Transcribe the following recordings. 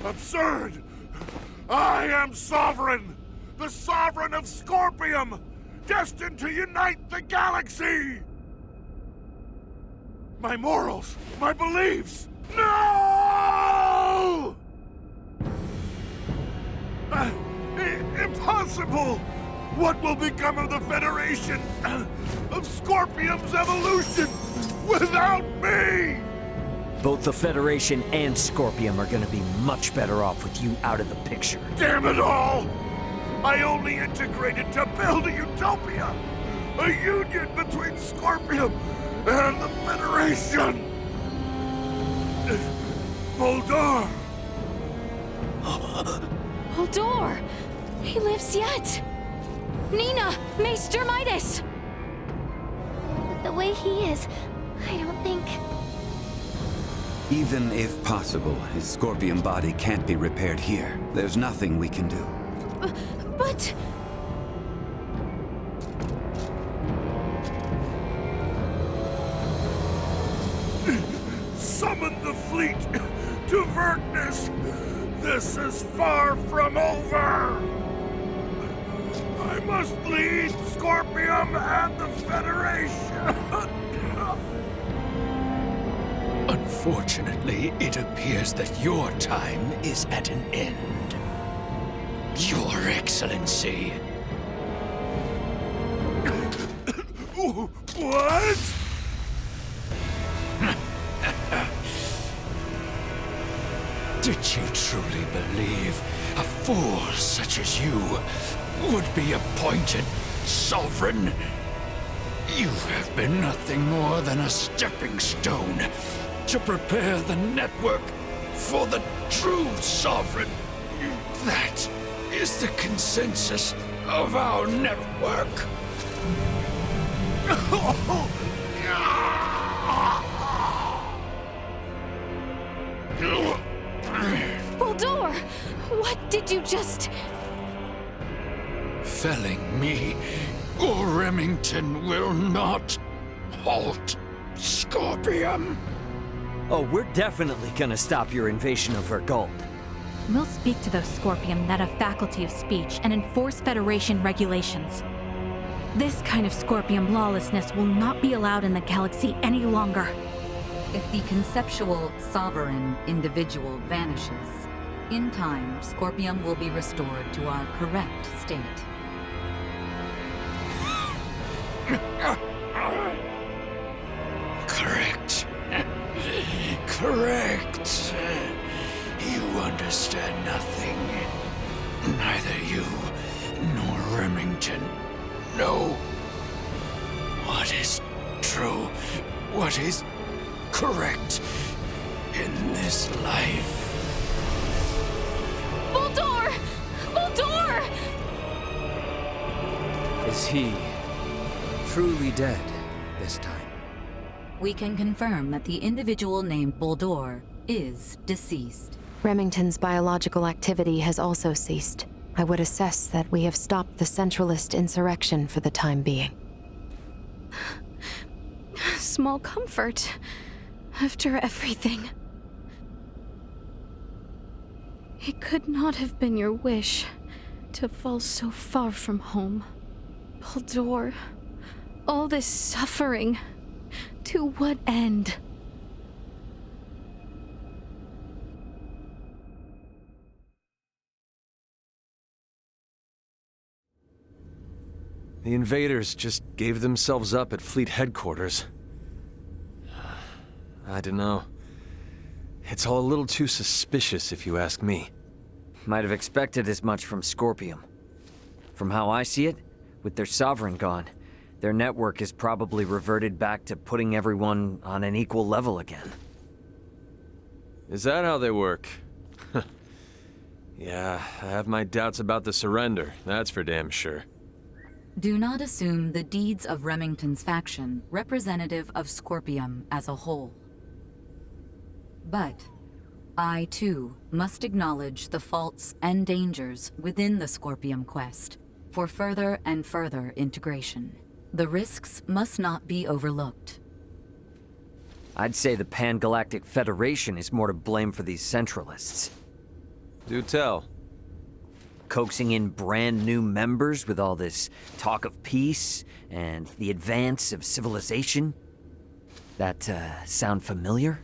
Absurd! I am Sovereign! The Sovereign of Scorpium! Destined to unite the galaxy! My morals, my beliefs! No! Impossible! What will become of the Federation, of Scorpium's evolution, without me? Both the Federation and Scorpium are gonna be much better off with you out of the picture. Damn it all! I only integrated to build a utopia! A union between Scorpium and the Federation! Boldor! Boldor! He lives yet! Nina! Maester Midas! The way he is, I don't think... Even if possible, his Scorpion body can't be repaired here. There's nothing we can do. But... Summon the fleet to Vertnus! This is far from over! I must lead Scorpium and the Federation! Unfortunately, it appears that your time is at an end. Your Excellency. What? Did you truly believe a fool such as you would be appointed Sovereign? You have been nothing more than a stepping stone to prepare the network for the true Sovereign. That is the consensus of our network. Boldor! What did you just... Felling me, or Remington will not halt Scorpium. Oh, we're definitely gonna stop your invasion of Vergold. We'll speak to those Scorpium that have faculty of speech and enforce Federation regulations. This kind of Scorpium lawlessness will not be allowed in the galaxy any longer. If the conceptual sovereign individual vanishes, in time, Scorpium will be restored to our correct state. Correct. Correct. You understand nothing. Neither you nor Remington know what is true, what is correct in this life. Boldor! Boldor! Is he truly dead this time? We can confirm that the individual named Boldor is deceased. Remington's biological activity has also ceased. I would assess that we have stopped the Centralist insurrection for the time being. Small comfort. After everything. It could not have been your wish to fall so far from home. Boldor, all this suffering, to what end? The invaders just gave themselves up at Fleet Headquarters. I don't know. It's all a little too suspicious, if you ask me. Might have expected as much from Scorpium. From how I see it, with their Sovereign gone, their network is probably reverted back to putting everyone on an equal level again. Is that how they work? Yeah, I have my doubts about the surrender, that's for damn sure. Do not assume the deeds of Remington's faction representative of Scorpium as a whole. But I, too, must acknowledge the faults and dangers within the Scorpium quest for further and further integration. The risks must not be overlooked. I'd say the Pan-Galactic Federation is more to blame for these Centralists. Do tell. Coaxing in brand new members with all this talk of peace and the advance of civilization? That, sound familiar?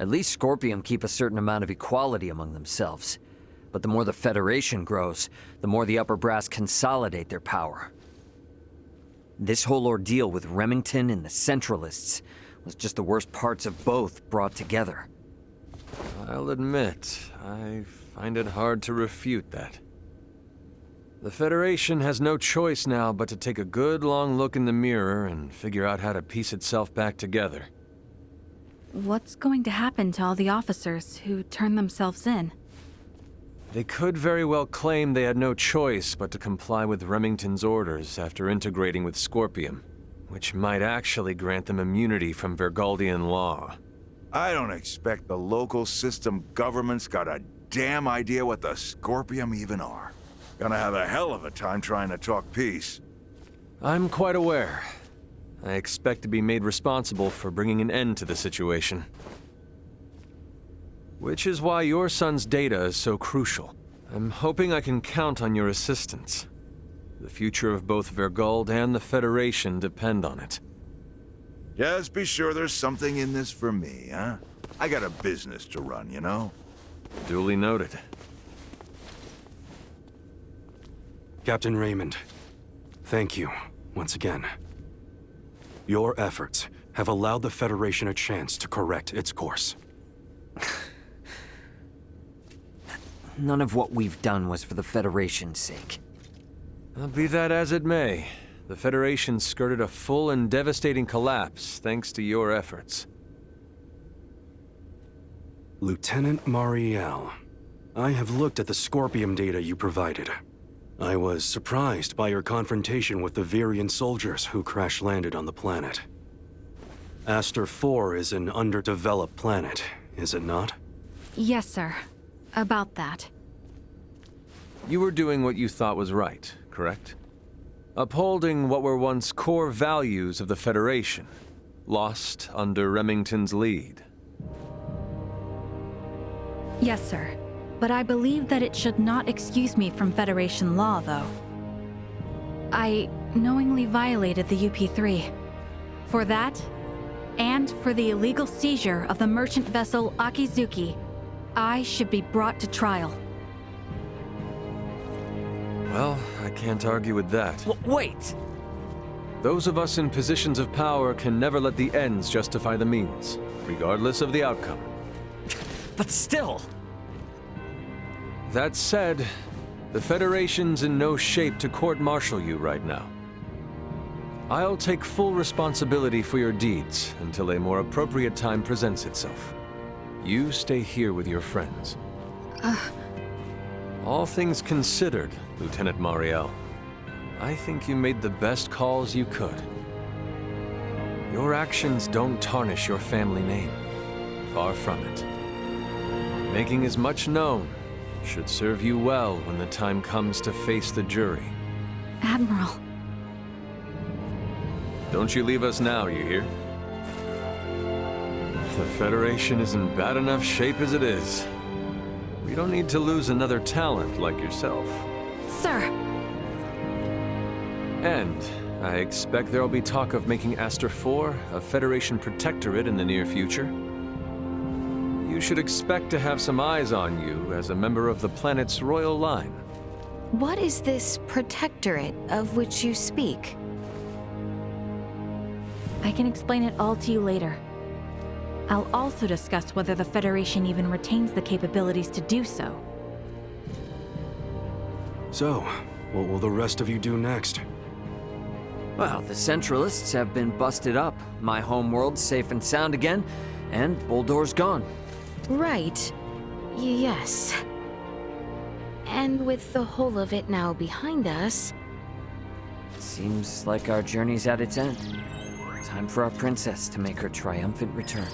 At least Scorpium keep a certain amount of equality among themselves. But the more the Federation grows, the more the upper brass consolidate their power. This whole ordeal with Remington and the Centralists was just the worst parts of both brought together. I'll admit, I find it hard to refute that. The Federation has no choice now but to take a good long look in the mirror and figure out how to piece itself back together. What's going to happen to all the officers who turned themselves in? They could very well claim they had no choice but to comply with Remington's orders after integrating with Scorpium, which might actually grant them immunity from Vergaldian law. I don't expect the local system government's got a damn idea what the Scorpium even are. Gonna have a hell of a time trying to talk peace. I'm quite aware. I expect to be made responsible for bringing an end to the situation. Which is why your son's data is so crucial. I'm hoping I can count on your assistance. The future of both Vergald and the Federation depend on it. Just be sure there's something in this for me, huh? I got a business to run, you know? Duly noted. Captain Raymond, thank you once again. Your efforts have allowed the Federation a chance to correct its course. None of what we've done was for the Federation's sake. Be that as it may, the Federation skirted a full and devastating collapse thanks to your efforts. Lieutenant Mariel, I have looked at the Scorpium data you provided. I was surprised by your confrontation with the Virian soldiers who crash-landed on the planet. Aster 4 is an underdeveloped planet, is it not? Yes, sir. About that. You were doing what you thought was right, correct? Upholding what were once core values of the Federation, lost under Remington's lead. Yes, sir. But I believe that it should not excuse me from Federation law, though. I knowingly violated the UP-3. For that, and for the illegal seizure of the merchant vessel Akizuki, I should be brought to trial. Well, I can't argue with that. Wait! Those of us in positions of power can never let the ends justify the means, regardless of the outcome. But still! That said, the Federation's in no shape to court-martial you right now. I'll take full responsibility for your deeds until a more appropriate time presents itself. You stay here with your friends. All things considered, Lieutenant Mariel, I think you made the best calls you could. Your actions don't tarnish your family name. Far from it. Making as much known should serve you well when the time comes to face the jury. Admiral. Don't you leave us now, you hear? The Federation is in bad enough shape as it is. We don't need to lose another talent like yourself. Sir! And I expect there'll be talk of making Aster 4 a Federation protectorate in the near future. You should expect to have some eyes on you as a member of the planet's royal line. What is this protectorate of which you speak? I can explain it all to you later. I'll also discuss whether the Federation even retains the capabilities to do so. So, what will the rest of you do next? Well, the Centralists have been busted up, my homeworld's safe and sound again, and Uldor's gone. Right. Yes. And with the whole of it now behind us... Seems like our journey's at its end. Time for our princess to make her triumphant return.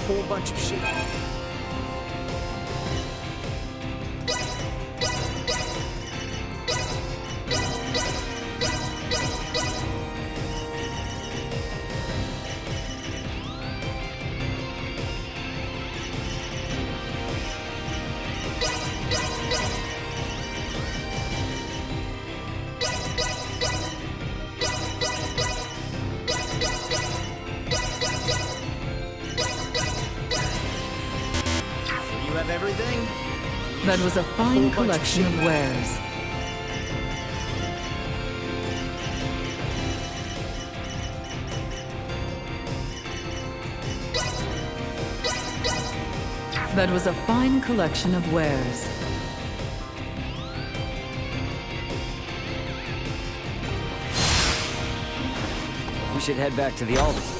whole bunch of shit. Everything? That was a fine collection of wares. That was a fine collection of wares. We should head back to the Aldous.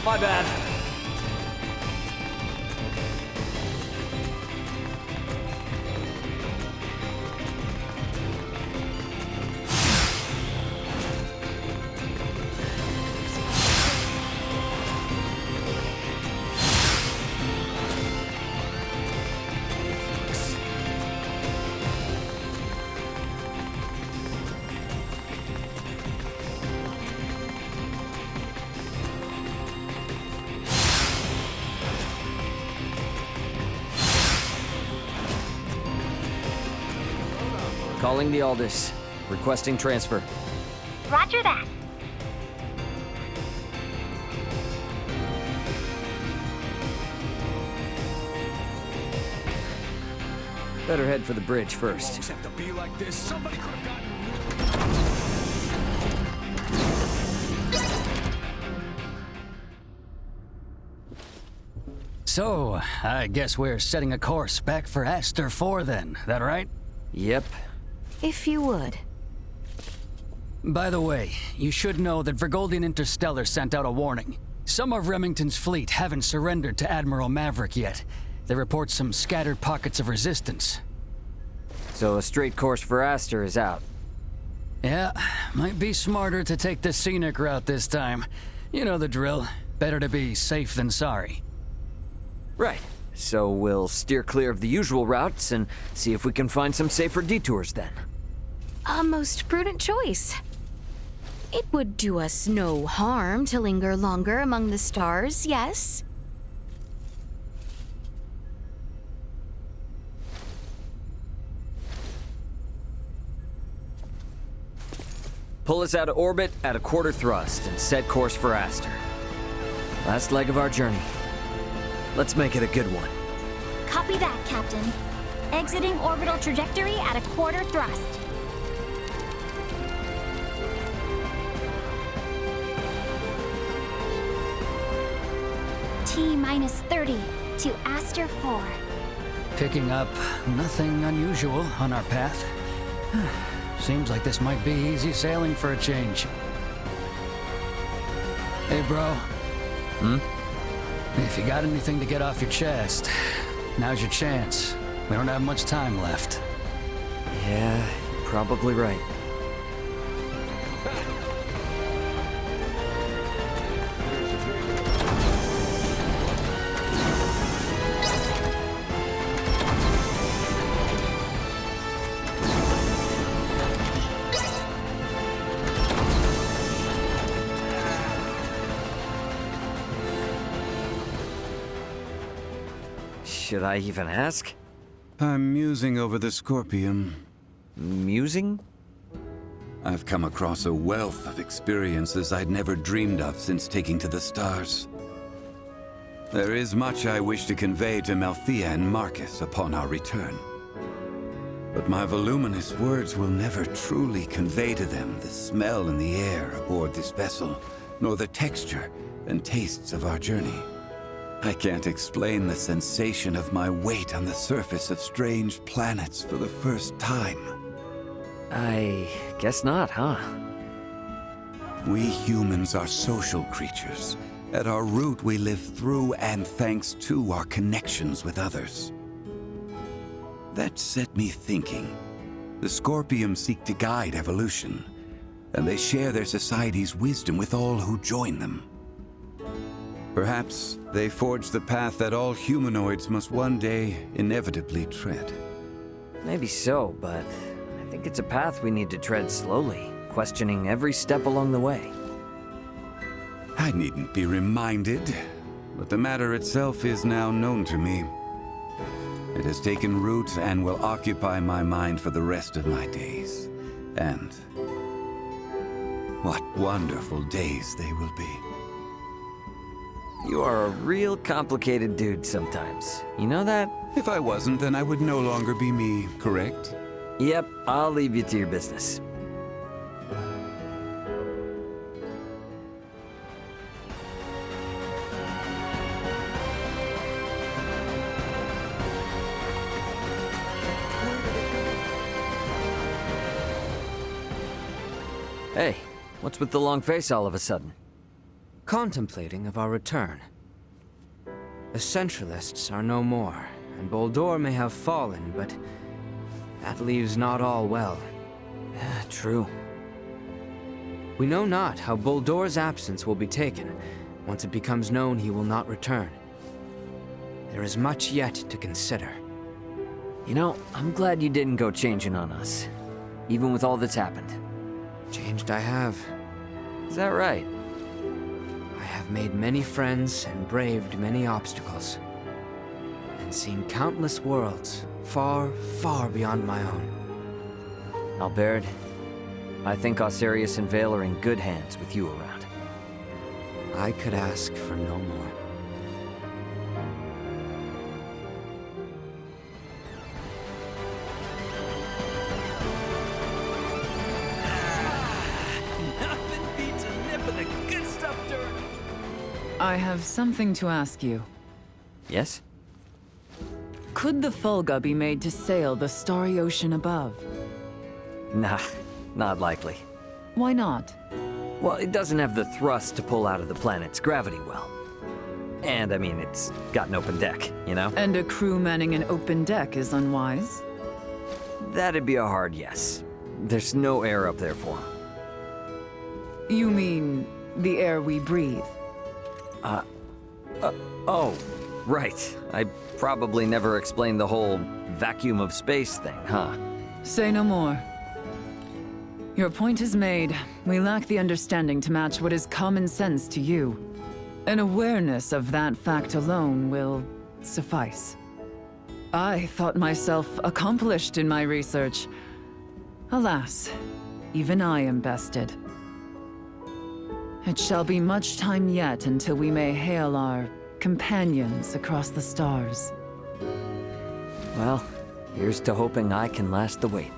My bad. Calling the Aldous. Requesting transfer. Roger that. Better head for the bridge first. Have to be like this. Somebody could have gotten. So, I guess we're setting a course back for Aster 4 then, that right? Yep. If you would. By the way, you should know that Vergoldian Interstellar sent out a warning. Some of Remington's fleet haven't surrendered to Admiral Maverick yet. They report some scattered pockets of resistance. So a straight course for Aster is out. Yeah, might be smarter to take the scenic route this time. You know the drill. Better to be safe than sorry. Right. So we'll steer clear of the usual routes and see if we can find some safer detours then. A most prudent choice. It would do us no harm to linger longer among the stars, yes? Pull us out of orbit at a quarter thrust and set course for Aster. Last leg of our journey. Let's make it a good one. Copy that, Captain. Exiting orbital trajectory at a quarter thrust. T-minus 30 to Aster 4. Picking up nothing unusual on our path. Seems like this might be easy sailing for a change. Hey, bro. If you got anything to get off your chest, now's your chance. We don't have much time left. Yeah, you're probably right. Should I even ask? I'm musing over the Scorpium. Musing? I've come across a wealth of experiences I'd never dreamed of since taking to the stars. There is much I wish to convey to Malthea and Marcus upon our return. But my voluminous words will never truly convey to them the smell in the air aboard this vessel nor the texture and tastes of our journey. I can't explain the sensation of my weight on the surface of strange planets for the first time. I guess not, huh? We humans are social creatures. At our root, we live through and thanks to our connections with others. That set me thinking. The Scorpium seek to guide evolution, and they share their society's wisdom with all who join them. Perhaps they forge the path that all humanoids must one day inevitably tread. Maybe so, but I think it's a path we need to tread slowly, questioning every step along the way. I needn't be reminded, but the matter itself is now known to me. It has taken root and will occupy my mind for the rest of my days. And what wonderful days they will be. You are a real complicated dude sometimes. You know that? If I wasn't, then I would no longer be me, correct? Yep, I'll leave you to your business. Hey, what's with the long face all of a sudden? Contemplating of our return. The Centralists are no more, and Boldore may have fallen, but that leaves not all well. True. We know not how Boldore's absence will be taken once it becomes known he will not return. There is much yet to consider. You know, I'm glad you didn't go changing on us, even with all that's happened. Changed I have. Is that right? I have made many friends and braved many obstacles. And seen countless worlds, far, far beyond my own. Albert, I think Osirius and Vale are in good hands with you around. I could ask for no more. I have something to ask you. Yes? Could the Fulga be made to sail the starry ocean above? Nah, not likely. Why not? Well, it doesn't have the thrust to pull out of the planet's gravity well. And, I mean, it's got an open deck, you know? And a crew manning an open deck is unwise? That'd be a hard yes. There's no air up there for 'em. You mean the air we breathe? Oh, right. I probably never explained the whole vacuum of space thing, huh? Say no more. Your point is made. We lack the understanding to match what is common sense to you. An awareness of that fact alone will suffice. I thought myself accomplished in my research. Alas, even I am bested. It shall be much time yet until we may hail our companions across the stars. Well, here's to hoping I can last the wait.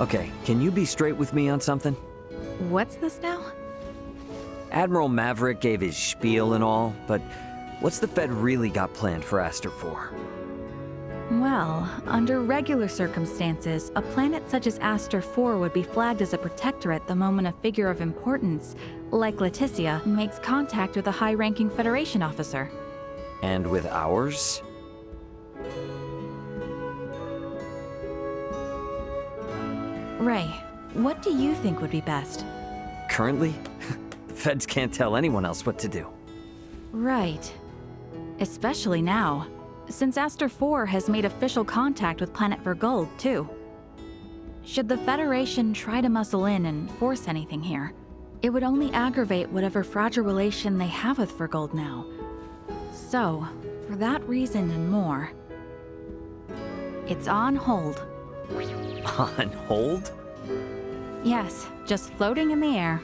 Okay, can you be straight with me on something? What's this now? Admiral Maverick gave his spiel and all, but what's the Fed really got planned for Aster 4? Well, under regular circumstances, a planet such as Aster 4 would be flagged as a protectorate the moment a figure of importance, like Leticia, makes contact with a high-ranking Federation officer. And with ours? Ray, what do you think would be best? Currently? The Feds can't tell anyone else what to do. Right. Especially now. since Aster 4 has made official contact with planet Vergold, too. Should the Federation try to muscle in and force anything here, it would only aggravate whatever fragile relation they have with Vergold now. So, for that reason and more, it's on hold. On hold? Yes, just floating in the air.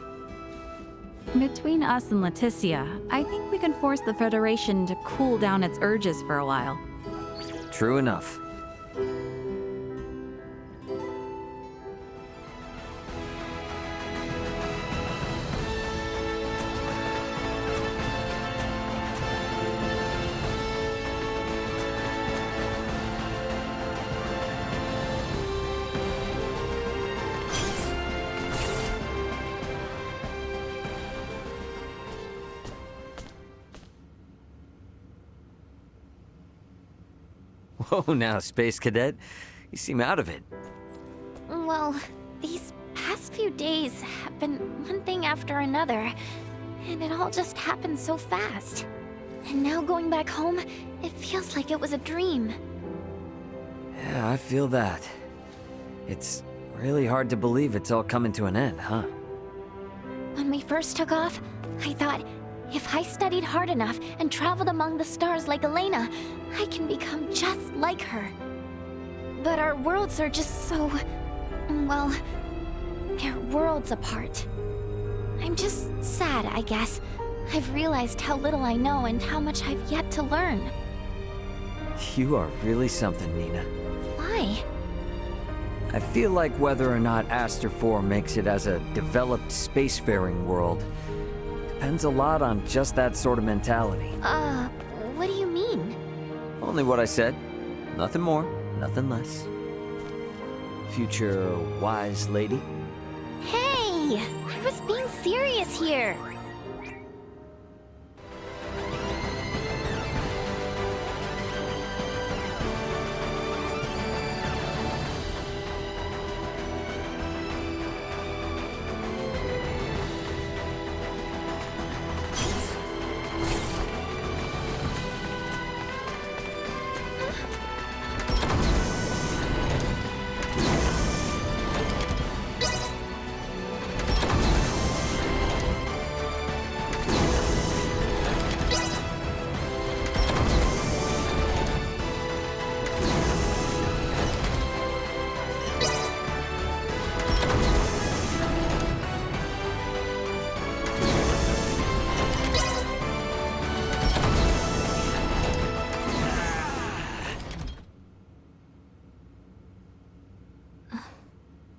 Between us and Leticia, I think we can force the Federation to cool down its urges for a while. True enough. Whoa, now, Space Cadet. You seem out of it. Well, these past few days have been one thing after another, and it all just happened so fast. And now going back home, it feels like it was a dream. Yeah, I feel that. It's really hard to believe it's all coming to an end, huh? When we first took off, I thought, if I studied hard enough and traveled among the stars like Elena, I can become just like her. But our worlds are just so... well, they're worlds apart. I'm just sad, I guess. I've realized how little I know and how much I've yet to learn. You are really something, Nina. Why? I feel like whether or not Aster 4 makes it as a developed spacefaring world depends a lot on just that sort of mentality. What do you mean? Only what I said. Nothing more, nothing less. Future wise lady. Hey! I was being serious here!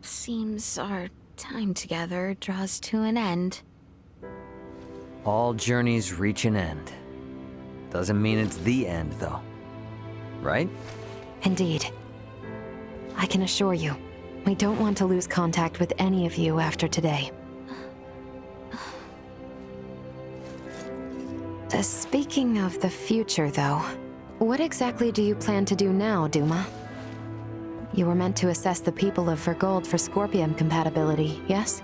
Seems our time together draws to an end. All journeys reach an end. Doesn't mean it's the end, though. Right? Indeed. I can assure you, we don't want to lose contact with any of you after today. Speaking of the future, though, what exactly do you plan to do now, Duma? You were meant to assess the people of Vergold for Scorpium compatibility, yes?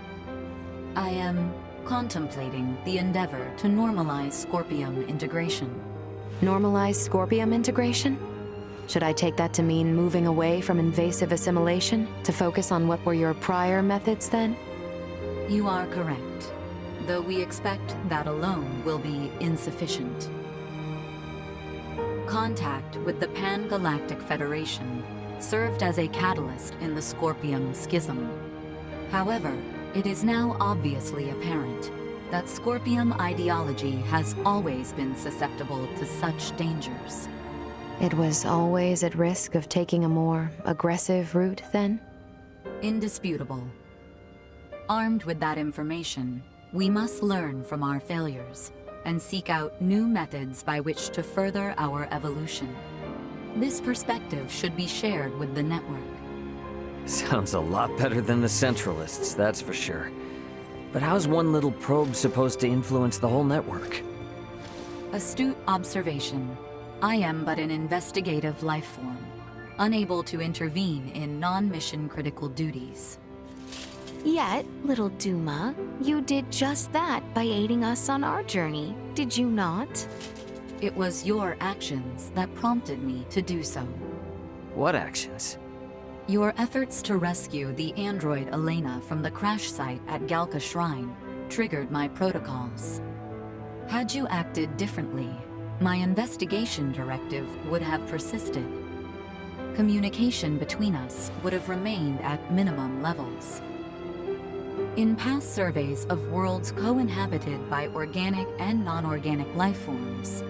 I am contemplating the endeavor to normalize Scorpium integration. Normalize Scorpium integration? Should I take that to mean moving away from invasive assimilation to focus on what were your prior methods then? You are correct, though we expect that alone will be insufficient. Contact with the Pan-Galactic Federation served as a catalyst in the Scorpium schism. However, it is now obviously apparent that Scorpium ideology has always been susceptible to such dangers. It was always at risk of taking a more aggressive route, then? Indisputable. Armed with that information, we must learn from our failures and seek out new methods by which to further our evolution. This perspective should be shared with the network. Sounds a lot better than the Centralists, that's for sure. But how's one little probe supposed to influence the whole network? Astute observation. I am but an investigative life form, unable to intervene in non-mission critical duties. Yet, little Duma, you did just that by aiding us on our journey, did you not? it was your actions that prompted me to do so. What actions? Your efforts to rescue the android Elena from the crash site at Galka Shrine triggered my protocols. Had you acted differently, my investigation directive would have persisted. Communication between us would have remained at minimum levels. In past surveys of worlds co-inhabited by organic and non-organic life forms,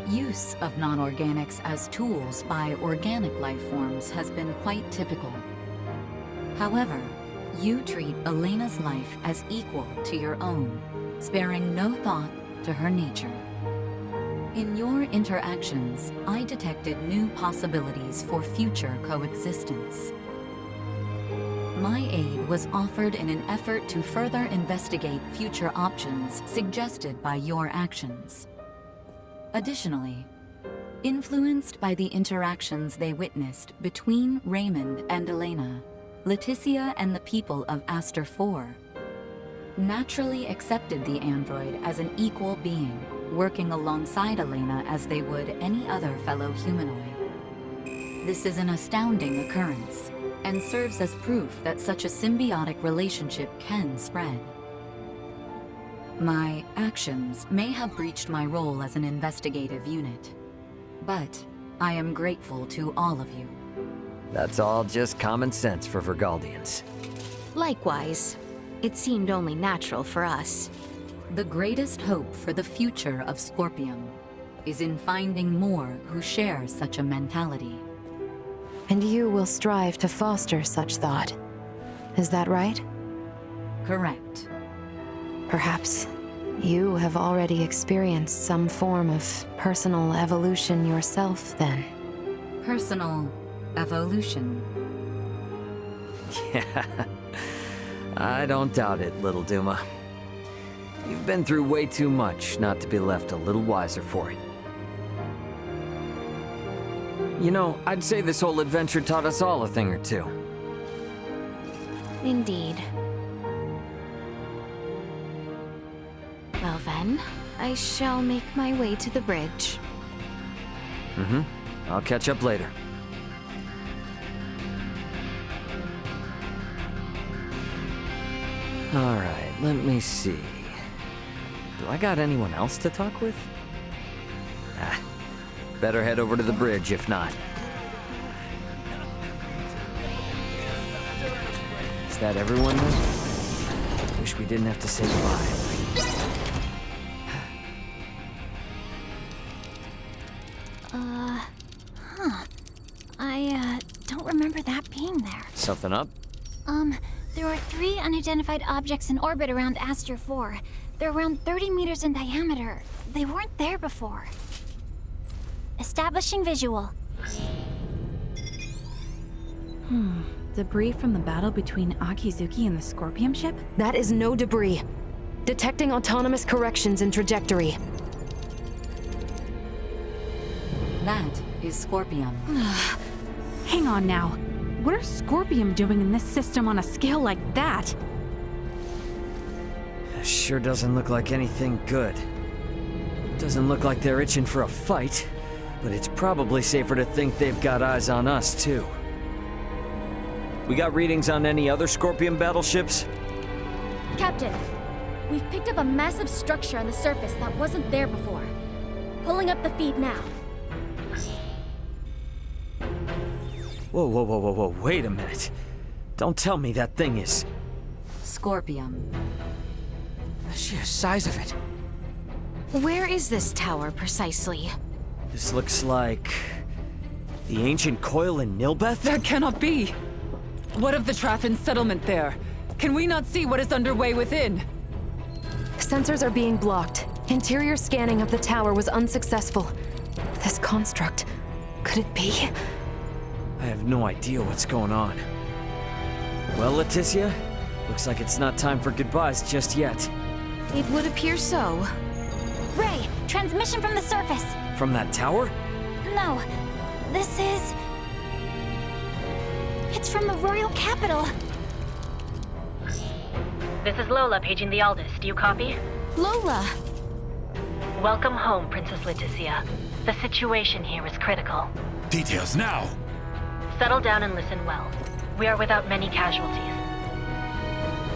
use of non-organics as tools by organic life forms has been quite typical. However, you treat Elena's life as equal to your own, sparing no thought to her nature. In your interactions, I detected new possibilities for future coexistence. My aid was offered in an effort to further investigate future options suggested by your actions. Additionally, influenced by the interactions they witnessed between Raymond and Elena, Leticia and the people of Aster IV naturally accepted the android as an equal being, working alongside Elena as they would any other fellow humanoid. This is an astounding occurrence, and serves as proof that such a symbiotic relationship can spread. My actions may have breached my role as an investigative unit, but I am grateful to all of you. That's all just common sense for Vergaldians. Likewise. It seemed only natural for us. The greatest hope for the future of Scorpium is in finding more who share such a mentality. And you will strive to foster such thought. Is that right? Correct. Perhaps you have already experienced some form of personal evolution yourself, then. Personal evolution. Yeah. I don't doubt it, little Duma. You've been through way too much not to be left a little wiser for it. You know, I'd say this whole adventure taught us all a thing or two. Indeed. Well then, I shall make my way to the bridge. Mm-hmm. I'll catch up later. Alright, let me see. Do I got anyone else to talk with? Better head over to the bridge if not. Is that everyone then? Wish we didn't have to say goodbye. I don't remember that being there. Something up? There are 3 unidentified objects in orbit around Aster IV. They're around 30 meters in diameter. They weren't there before. Establishing visual. Debris from the battle between Akizuki and the Scorpium ship? That is no debris. Detecting autonomous corrections in trajectory. That is Scorpium. Hang on now. What are Scorpium doing in this system on a scale like that? Sure doesn't look like anything good. Doesn't look like they're itching for a fight, but it's probably safer to think they've got eyes on us, too. We got readings on any other Scorpium battleships? Captain, we've picked up a massive structure on the surface that wasn't there before. Pulling up the feed now. Whoa, wait a minute. Don't tell me that thing is... Scorpium. The sheer size of it. Where is this tower, precisely? This looks like... the ancient coil in Nilbeth? That cannot be! What of the Traffin settlement there? Can we not see what is underway within? Sensors are being blocked. Interior scanning of the tower was unsuccessful. This construct... could it be? I have no idea what's going on. Well, Leticia, looks like it's not time for goodbyes just yet. It would appear so. Ray, transmission from the surface. From that tower? No, this is... It's from the Royal Capital. This is Lola paging the Aldous. Do you copy? Lola! Welcome home, Princess Leticia. The situation here is critical. Details now! Settle down and listen well. We are without many casualties.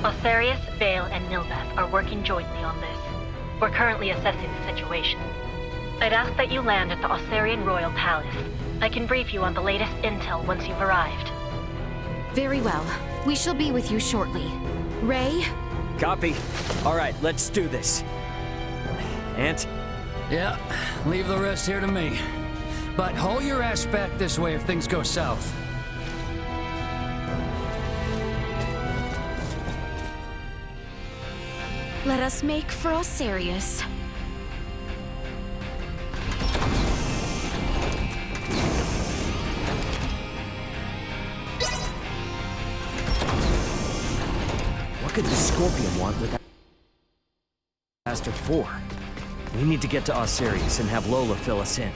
Osarius, Vale, and Nilbeth are working jointly on this. We're currently assessing the situation. I'd ask that you land at the Osarian Royal Palace. I can brief you on the latest intel once you've arrived. Very well. We shall be with you shortly. Ray? Copy. All right, let's do this. Ant? Yeah, leave the rest here to me. But haul your ass back this way if things go south. Let us make for Osarius. What could the Scorpion want with Aster 4? We need to get to Osarius and have Lola fill us in.